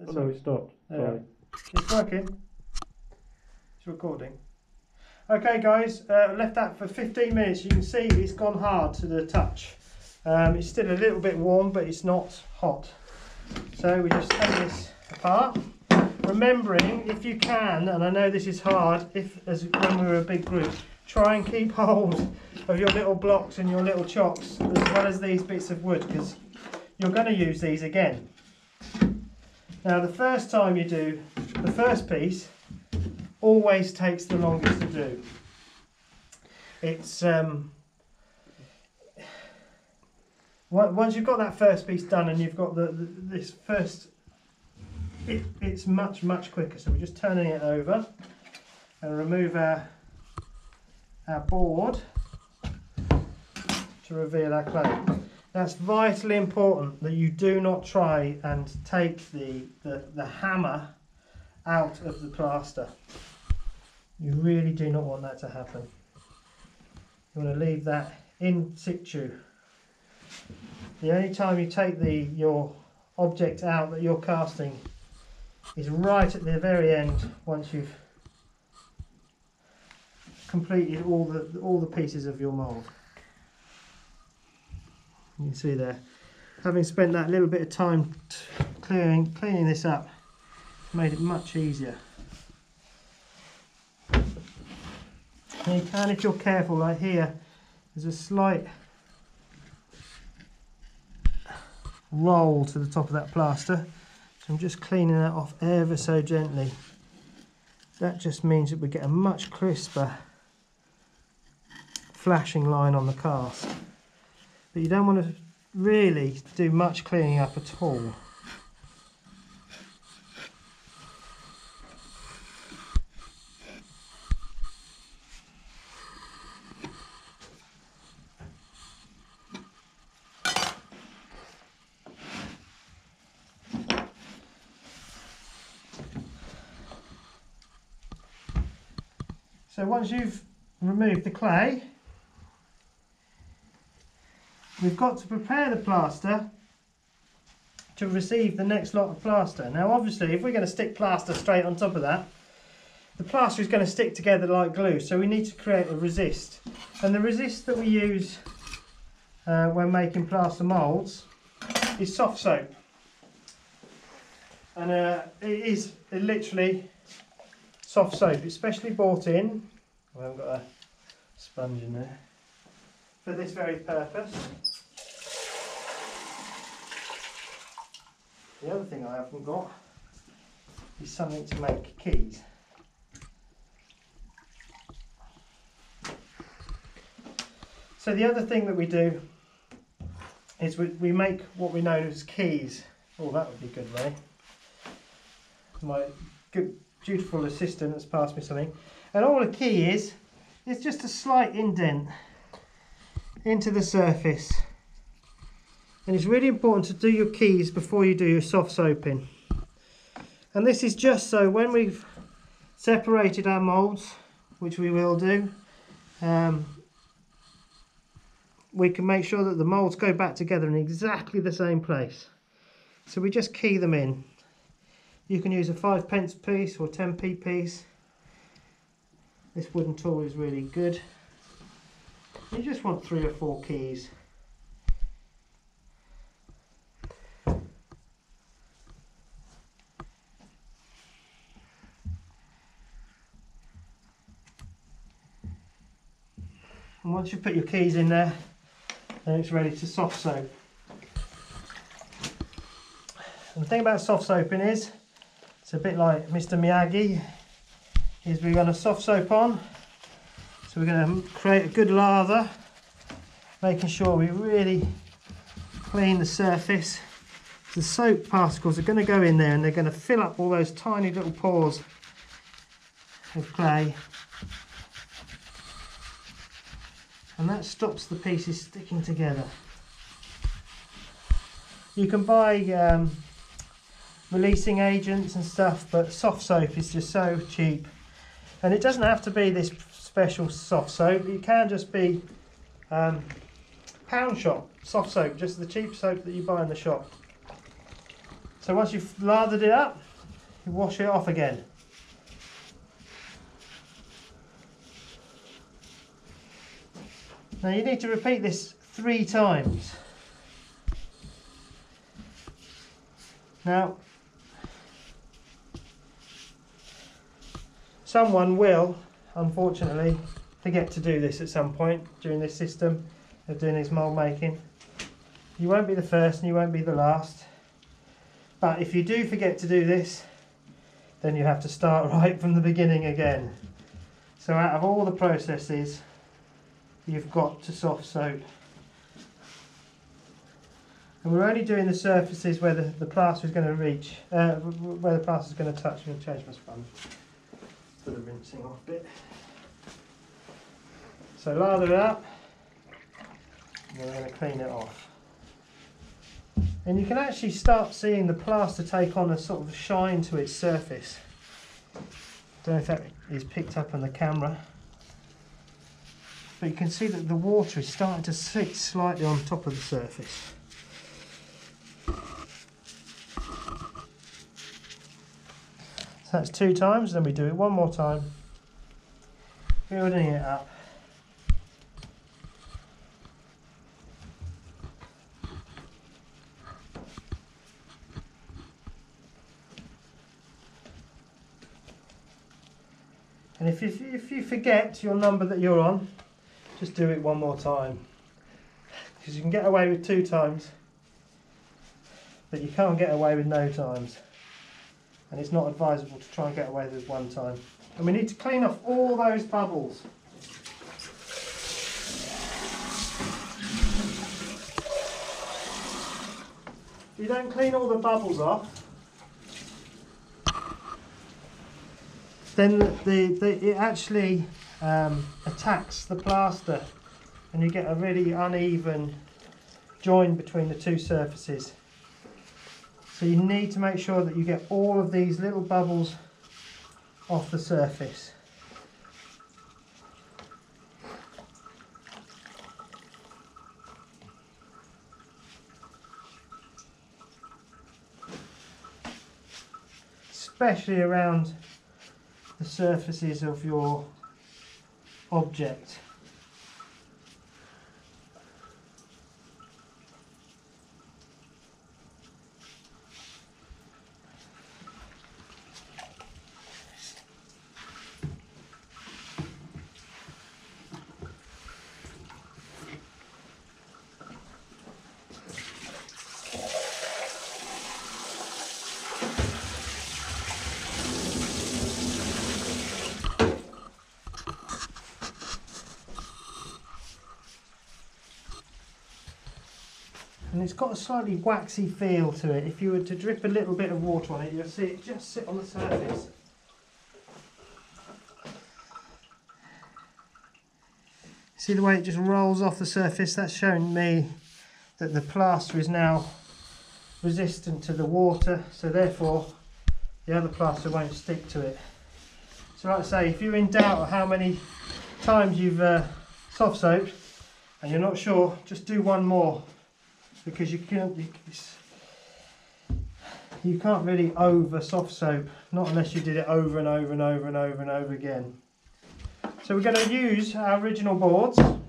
Oh, no, it stopped. Sorry. It's working. It's recording. Okay guys, left that for 15 minutes. You can see it's gone hard to the touch. It's still a little bit warm, but it's not hot. So we just take this apart. Remembering, if you can, and I know this is hard, as when we were a big group, try and keep hold of your little blocks and your little chocks, as well as these bits of wood, because you're going to use these again. Now the first time you do the first piece, always takes the longest to do. It's once you've got that first piece done and you've got this first, it's much quicker. So we're just turning it over and remove our board to reveal our clay. That's vitally important that you do not try and take the hammer out of the plaster. You really do not want that to happen. You want to leave that in situ. The only time you take your object out that you're casting is right at the very end, once you've completed all the pieces of your mould. You can see there, having spent that little bit of time cleaning this up, made it much easier. And you can, if you're careful, like here, there's a slight roll to the top of that plaster. So I'm just cleaning that off ever so gently. That just means that we get a much crisper flashing line on the cast. But you don't want to really do much cleaning up at all. So once you've removed the clay, we've got to prepare the plaster to receive the next lot of plaster. Now obviously if we're going to stick plaster straight on top of that, the plaster is going to stick together like glue, so we need to create a resist. And the resist that we use when making plaster moulds is soft soap. And it is literally soft soap. It's specially bought in, I haven't got a sponge in there, for this very purpose. The other thing I haven't got is something to make keys. So the other thing that we do is we make what we know as keys. Oh, that would be good, Ray. My good, dutiful assistant has passed me something. And all a key is just a slight indent into the surface. And it's really important to do your keys before you do your soft soaping. And this is just so when we've separated our moulds, which we will do, we can make sure that the moulds go back together in exactly the same place. So we just key them in. You can use a 5p piece or 10p piece. This wooden tool is really good. You just want 3 or 4 keys. And once you've put your keys in there, then it's ready to soft soap. And the thing about soft soaping is, it's a bit like Mr. Miyagi, is we're going to soft soap on. So we're going to create a good lather, making sure we really clean the surface. The soap particles are going to go in there and they're going to fill up all those tiny little pores of clay. And that stops the pieces sticking together. You can buy releasing agents and stuff, but soft soap is just so cheap. And it doesn't have to be this special soft soap. It can just be pound shop soft soap, just the cheap soap that you buy in the shop. So once you've lathered it up, you wash it off again. Now you need to repeat this 3 times. Now, someone will, unfortunately, forget to do this at some point during this system of doing this mould making. You won't be the first and you won't be the last. But if you do forget to do this, then you have to start right from the beginning again. So out of all the processes, you've got to soft soap. And we're only doing the surfaces where the plaster is going to reach, where the plaster is going to touch. I'm going to change my sponge for the rinsing off bit. So lather it up, and we're going to clean it off. And you can actually start seeing the plaster take on a sort of shine to its surface. Don't know if that is picked up on the camera, but you can see that the water is starting to sit slightly on top of the surface. So that's 2 times, then we do it one more time, building it up. And if you forget your number that you're on, just do it one more time. Because you can get away with 2 times, but you can't get away with no times. And it's not advisable to try and get away with 1 time. And we need to clean off all those bubbles. If you don't clean all the bubbles off, then it actually attacks the plaster and you get a really uneven join between the 2 surfaces. So you need to make sure that you get all of these little bubbles off the surface. Especially around the surfaces of your object. And it's got a slightly waxy feel to it. If you were to drip a little bit of water on it, you'll see it just sit on the surface. See the way it just rolls off the surface? That's showing me that the plaster is now resistant to the water, so therefore the other plaster won't stick to it. So like I say, if you're in doubt of how many times you've soft soaped and you're not sure, just do 1 more. Because you can't really over soft soap, not unless you did it over and over and over and over and over again. So we're going to use our original boards.